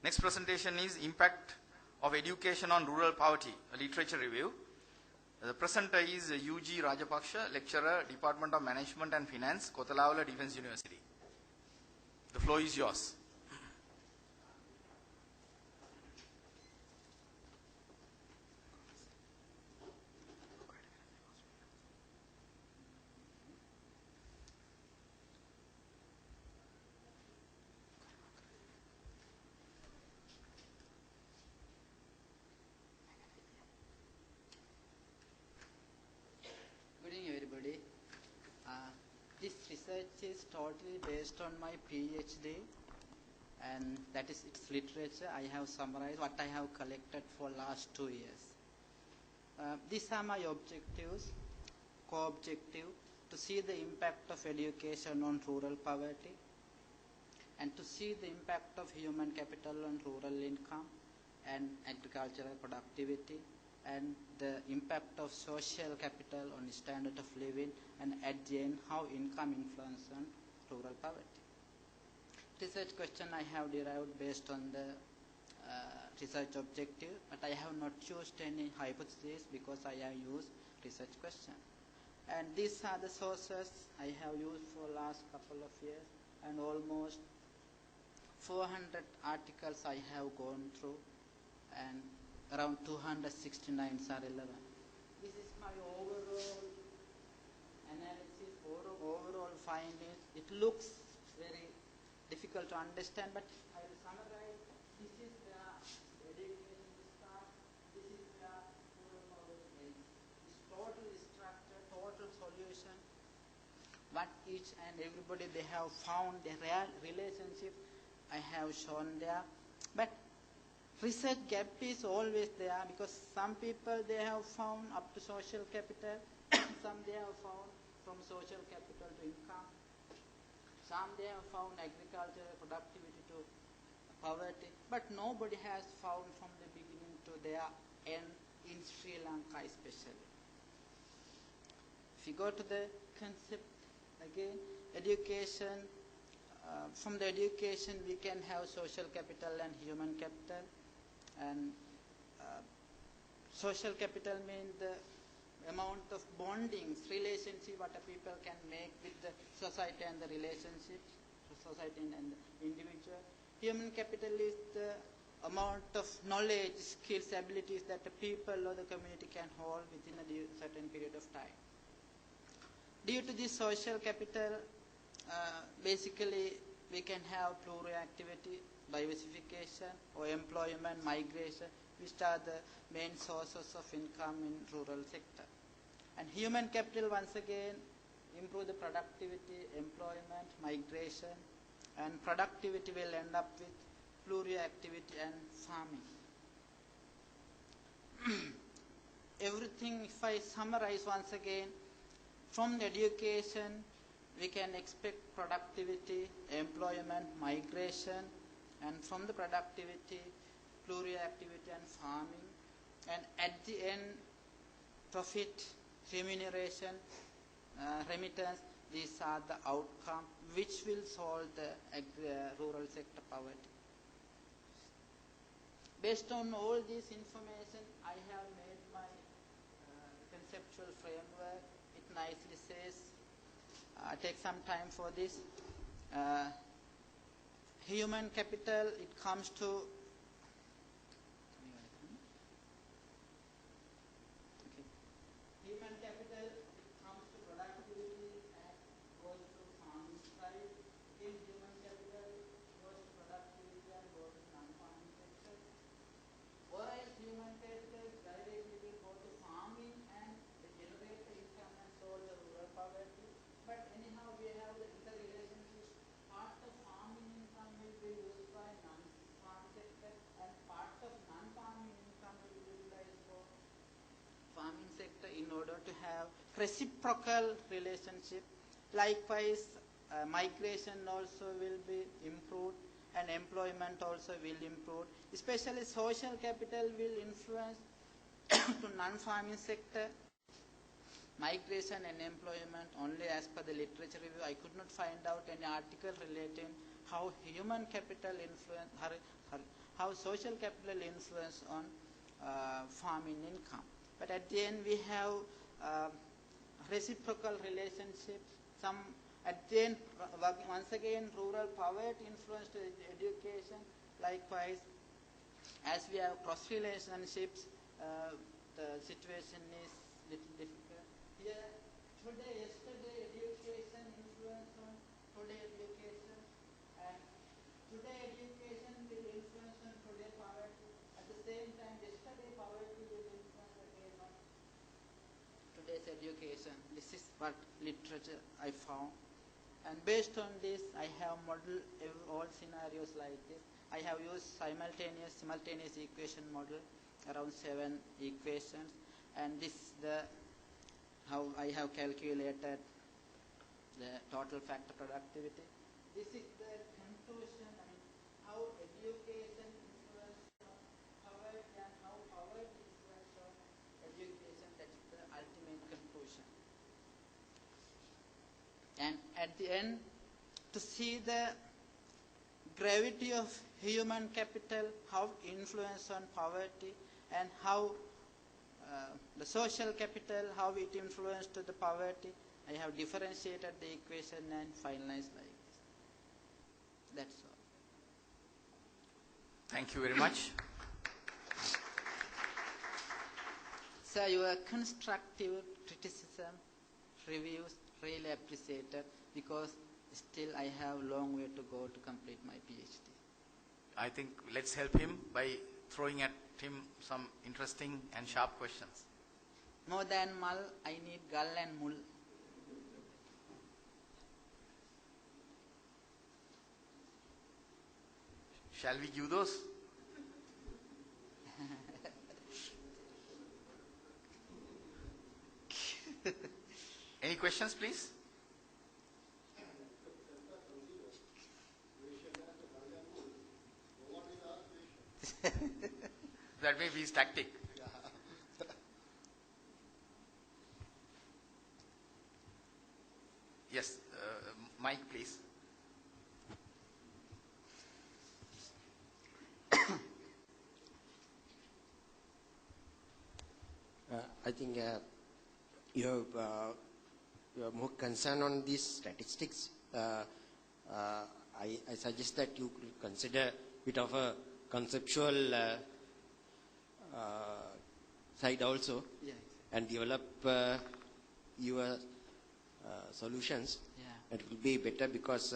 Next presentation is Impact of Education on Rural Poverty, a literature review. The presenter is UG Rajapaksha, lecturer, Department of Management and Finance, Kotalawala Defence University. The floor is yours. Good evening, everybody. This research is totally based on my PhD, and that is its literature. I have summarized what I have collected for last 2 years. These are my objectives, co-objective, to see the impact of education on rural poverty, and to see the impact of human capital on rural income and agricultural productivity, and the impact of social capital on standard of living, and at the end, how income influences on rural poverty. Research question I have derived based on the research objective, but I have not used any hypothesis because I have used research question. And these are the sources I have used for last couple of years, and almost 400 articles I have gone through, and around 269 are relevant. This is my overall analysis, overall findings. It looks very difficult to understand, but I will summarize. This is the education start. This is the rural poverty ends. This total structure, total solution, what each and everybody they have found, the real relationship I have shown there. But research gap is always there, because some people they have found up to social capital, some they have found from social capital to income, some they have found agricultural productivity to poverty, but nobody has found from the beginning to their end in Sri Lanka especially. If you go to the concept again, education, from the education we can have social capital and human capital. And social capital means the amount of bondings, relationship what a people can make with the society and the relationships, society and the individual. Human capital is the amount of knowledge, skills, abilities that the people or the community can hold within a certain period of time. Due to this social capital, basically we can have pluriactivity, diversification or employment, migration, which are the main sources of income in rural sector. And human capital, once again, improve the productivity, employment, migration, and productivity will end up with pluriactivity and farming. Everything, if I summarize once again, from the education, we can expect productivity, employment, migration, and from the productivity, pluriactivity and farming, and at the end, profit, remuneration, remittance. These are the outcome which will solve the rural sector poverty. Based on all this information, I have made my conceptual framework. It nicely says, take some time for this. Human capital, it comes to human capital, it comes to productivity and goes to farming side. In human capital, goes to productivity and goes to non-farming sector. Or else human capital directly will go to farming and generate the income and solve the rural poverty. But anyhow, we have the interrelationship. Part of farming income will be used by non-farm sector, and part of non-farming income will be utilized for farming sector in order to have reciprocal relationship. Likewise, migration also will be improved, and employment also will improve. Especially social capital will influence to non-farming sector. Migration and employment, only as per the literature review, I could not find out any article relating how human capital influence, how social capital influence on farming income. But at the end we have reciprocal relationships. Some at the end, once again, rural poverty influenced education. Likewise, as we have cross relationships, the situation is little difficult. Here, yesterday education influence on today education, and today education will influence on today poverty. At the same time, yesterday poverty will influence again on today's education. This is what literature I found. And based on this, I have modeled all scenarios like this. I have used simultaneous equation model, around 7 equations, and this is how I have calculated the total factor productivity. This is the conclusion, how education influences on poverty and how poverty influences on education. That is the ultimate conclusion. And at the end, to see the gravity of human capital, how influence on poverty, and how the social capital, how it influenced the poverty, I have differentiated the equation and finalized like this. That's all. Thank you very much. So your constructive criticism, reviews, really appreciated, because still I have a long way to go to complete my PhD. I think let's help him by throwing at him some interesting and sharp questions. More than mull, I need gull and mull. Shall we give those? Any questions, please? That may be his tactic. Yes, Mike, please. I think you are more concerned on these statistics. I suggest that you consider a bit of a conceptual side also, Yeah, and develop your solutions. yeah. It will be better, because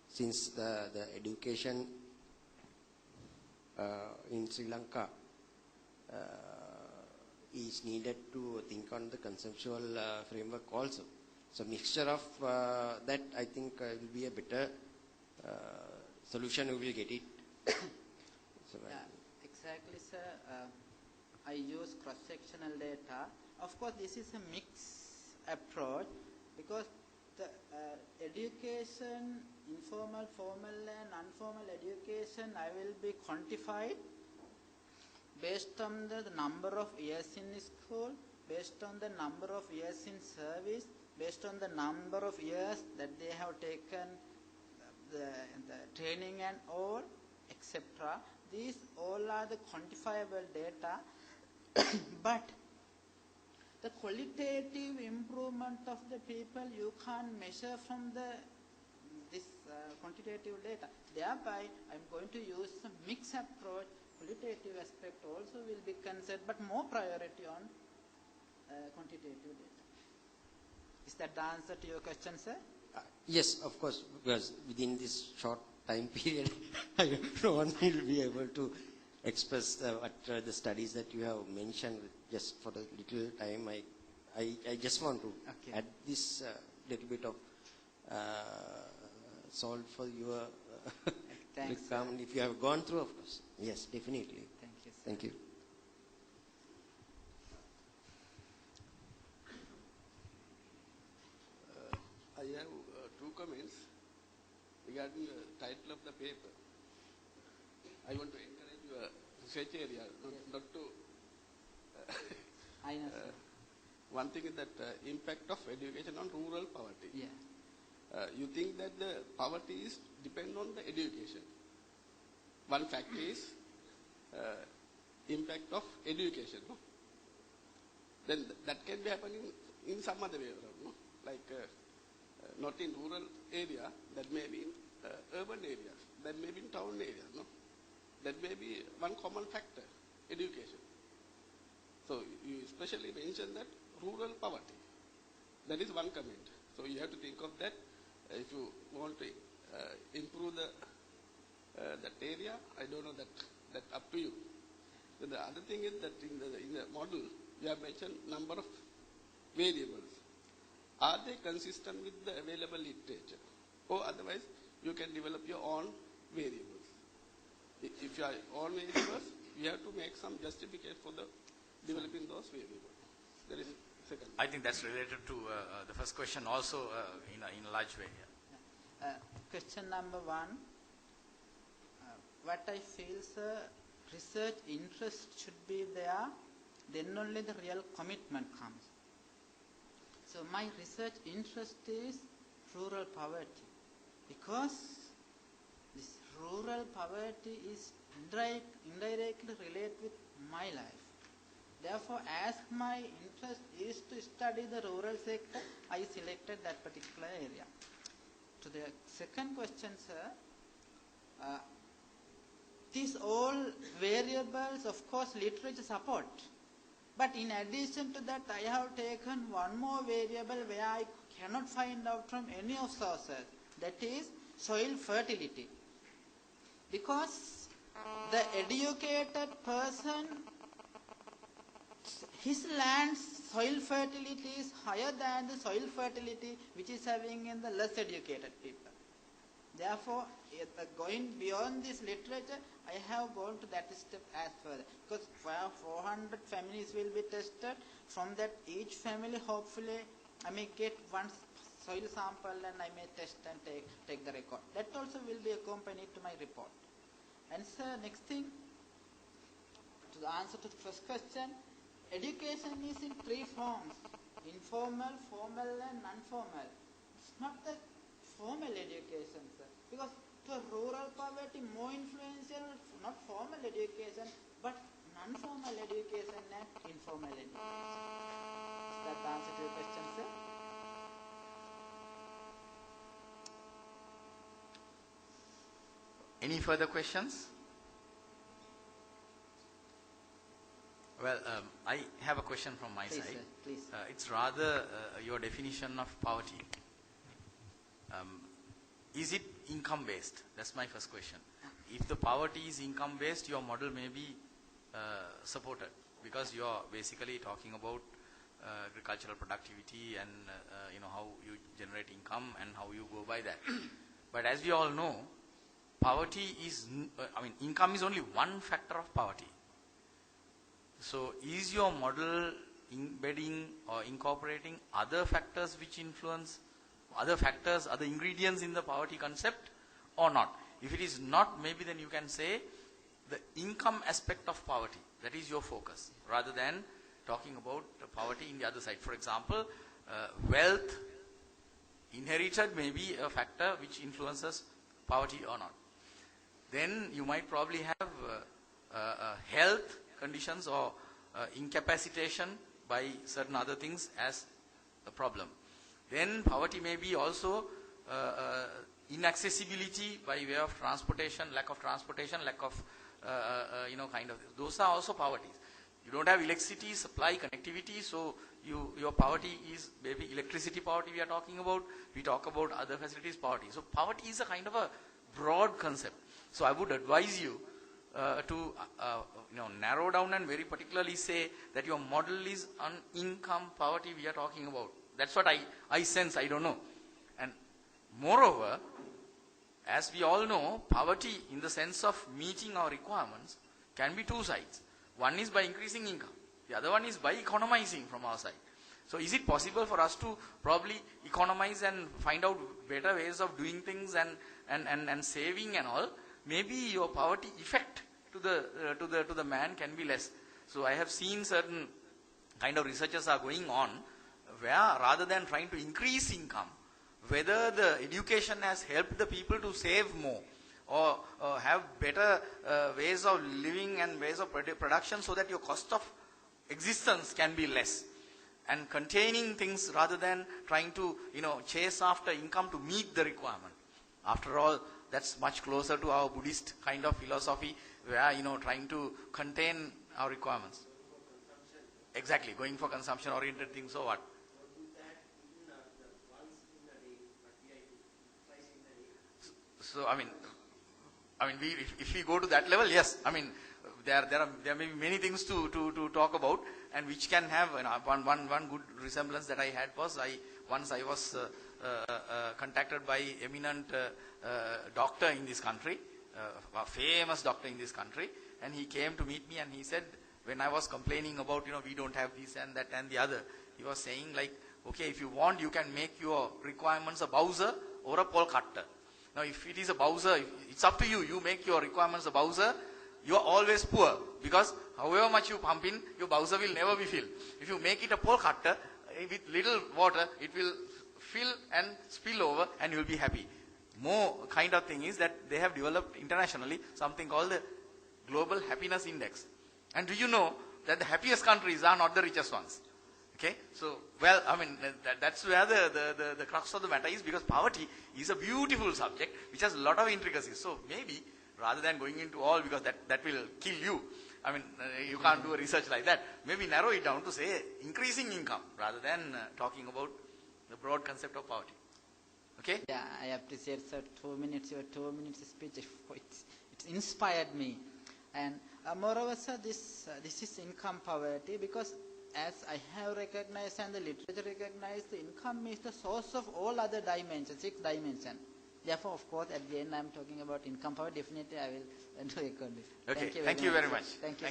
since the education in Sri Lanka is needed to think on the conceptual framework also. So mixture of that, I think will be a better solution. We will get it. So, Yeah, exactly, sir. I use cross-sectional data. Of course, this is a mixed approach, because the education, informal, formal and informal education, I will be quantified based on the number of years in school, based on the number of years in service, based on the number of years that they have taken the training and all, etc. These all are the quantifiable data, but the qualitative improvement of the people you can't measure from this quantitative data. Thereby, I'm going to use some mixed approach. Qualitative aspect also will be considered, but more priority on quantitative data. Is that the answer to your question, sir? yes, of course, because within this short time period, no one will be able to express what the studies that you have mentioned. Just for a little time, I just want to add this little bit of salt for your Thanks, if you have gone through, of course. Yes, definitely. Thank you, sir. Thank you. I have two comments regarding the title of the paper. I want to encourage your research area not to. I know, sir. One thing is that impact of education on rural poverty. Yeah. You think that the poverty is depend on the education. one fact is impact of education. No? Then that can be happening in some other way around. No? Like not in rural area, that may be in urban areas, that may be in town areas. No? That may be one common factor, education. So you especially mentioned that rural poverty. That is one comment. So you have to think of that. If you want to improve that area, I don't know that up to you. Then the other thing is that in the model, you have mentioned number of variables. Are they consistent with the available literature? Or otherwise, you can develop your own variables. If you are own variables, you have to make some justification for the developing those variables. There is second. I think that's related to the first question also in a large way. Yeah. Question number 1. What I feel, sir, research interest should be there, then only the real commitment comes. So my research interest is rural poverty, because this rural poverty is indirectly related with my life. Therefore, as my interest is to study the rural sector, I selected that particular area. To the second question, sir, these all variables, of course, literature support. But in addition to that, I have taken one more variable where I cannot find out from any of sources. That is soil fertility. Because the educated person, his land's soil fertility is higher than the soil fertility which is having in the less educated people. Therefore, going beyond this literature, I have gone to that step as further. Because 400 families will be tested. From that, each family, hopefully, I may get one soil sample and I may test and take the record. That also will be accompanied to my report. And sir, next thing, to the answer to the first question, education is in 3 forms: informal, formal and non-formal. It's not the formal education, sir. Because to rural poverty, more influential, not formal education, but non-formal education and informal education. Is that the answer to your question, sir? Any further questions? Well, I have a question from my Please, side. sir, please. It's rather your definition of poverty. Is it income based? That's my first question. If the poverty is income based, your model may be supported, because you are basically talking about agricultural productivity and how you generate income and how you go by that. But as we all know, poverty is, income is only one factor of poverty. So is your model embedding or incorporating other factors which influence, other ingredients in the poverty concept or not? If it is not, maybe then you can say the income aspect of poverty, that is your focus, rather than talking about the poverty in the other side. For example, wealth inherited may be a factor which influences poverty or not. Then you might probably have health conditions or incapacitation by certain other things as a problem. Then poverty may be also inaccessibility by way of transportation, lack of those are also poverties. You don't have electricity, supply, connectivity, so your poverty is maybe electricity poverty we are talking about. We talk about other facilities poverty. So poverty is a kind of a broad concept. So I would advise you to narrow down and very particularly say that your model is on income poverty we are talking about. That's what I sense, I don't know. And moreover, as we all know, poverty in the sense of meeting our requirements can be two sides. One is by increasing income. The other one is by economizing from our side. So is it possible for us to probably economize and find out better ways of doing things and saving and all? Maybe your poverty effect to the man can be less. So I have seen certain kind of researches are going on where rather than trying to increase income, whether the education has helped the people to save more or have better better ways of living and ways of production so that your cost of existence can be less. And containing things rather than trying to, chase after income to meet the requirement. After all, that's much closer to our Buddhist kind of philosophy where, trying to contain our requirements. Exactly, going for consumption oriented things, so what? So, if we go to that level, yes, there may be many things to talk about, and which can have, one good resemblance that I had was, once I was contacted by eminent doctor in this country, a famous doctor in this country, and he came to meet me and he said, when I was complaining about, we don't have this and that and the other, he was saying like, okay, if you want, you can make your requirements a Bowser or a pole cutter. Now, if it is a Bowser, it's up to you. You make your requirements a Bowser, you are always poor, because however much you pump in, your Bowser will never be filled. If you make it a pole cutter, with little water, it will fill and spill over and you will be happy. More kind of thing is that they have developed internationally something called the Global Happiness Index. And do you know that the happiest countries are not the richest ones? Okay, so, well, that's where the crux of the matter is, because poverty is a beautiful subject which has a lot of intricacies. So maybe, rather than going into all, because that will kill you, you can't do a research like that, maybe narrow it down to say increasing income, rather than talking about the broad concept of poverty. Okay? Yeah, I appreciate, sir, your 2 minutes speech. It's inspired me. And moreover, sir, this is income poverty, because as I have recognized and the literature recognized, the income is the source of all other dimensions, 6 dimensions. Therefore, of course, at the end I am talking about income poverty. Definitely I will do record this. Okay, thank you very much. Thank you.